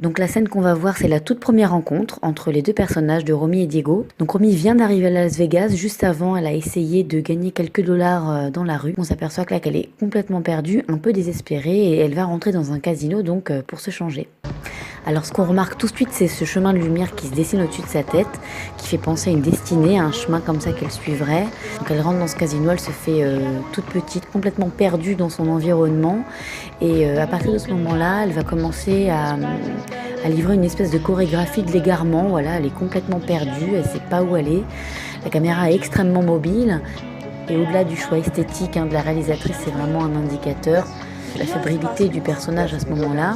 Donc la scène qu'on va voir, c'est la toute première rencontre entre les deux personnages de Romy et Diego. Donc Romy vient d'arriver à Las Vegas. Juste avant, elle a essayé de gagner quelques dollars dans la rue. On s'aperçoit que là qu'elle est complètement perdue, un peu désespérée, et elle va rentrer dans un casino donc pour se changer. Alors ce qu'on remarque tout de suite, c'est ce chemin de lumière qui se dessine au-dessus de sa tête, qui fait penser à une destinée, à un chemin comme ça qu'elle suivrait. Donc elle rentre dans ce casino, elle se fait toute petite, complètement perdue dans son environnement. Et à partir de ce moment-là, elle va commencer à livrer une espèce de chorégraphie de l'égarement. Voilà, elle est complètement perdue, elle ne sait pas où elle est. La caméra est extrêmement mobile. Et au-delà du choix esthétique de la réalisatrice, c'est vraiment un indicateur de la fébrilité du personnage à ce moment-là.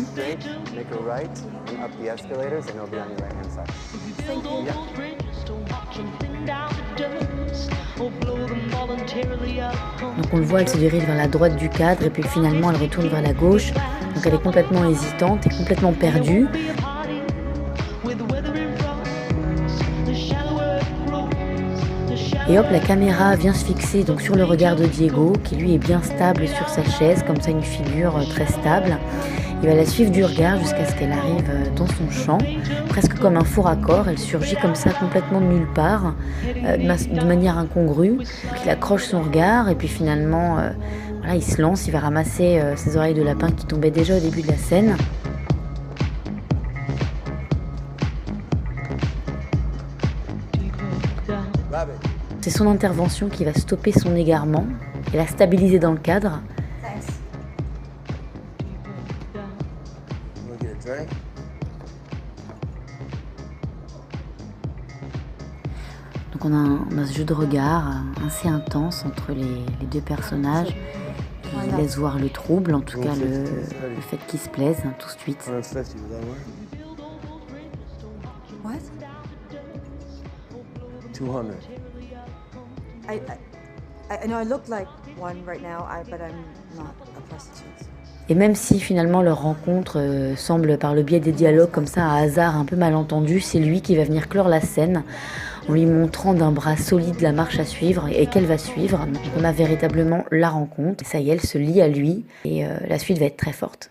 Donc on le voit, elle se dirige vers la droite du cadre et puis finalement elle retourne vers la gauche. Donc elle est complètement hésitante et complètement perdue. Et hop, la caméra vient se fixer donc sur le regard de Diego, qui lui est bien stable sur sa chaise, comme ça une figure très stable. Il va la suivre du regard jusqu'à ce qu'elle arrive dans son champ, presque comme un faux raccord. Elle surgit comme ça complètement de nulle part, de manière incongrue. Donc il accroche son regard et puis finalement, voilà, il se lance, il va ramasser ses oreilles de lapin qui tombaient déjà au début de la scène. C'est son intervention qui va stopper son égarement et la stabiliser dans le cadre. Donc on a ce jeu de regard assez intense entre les deux personnages qui laisse voir le trouble, en tout cas le fait qu'ils se plaisent tout de suite. What? 200. I know I look like one right now, but I'm not a prostitute. Et même si finalement leur rencontre semble par le biais des dialogues comme ça à hasard un peu malentendu, c'est lui qui va venir clore la scène en lui montrant d'un bras solide la marche à suivre et qu'elle va suivre. Donc on a véritablement la rencontre. Ça y est, elle se lie à lui et la suite va être très forte.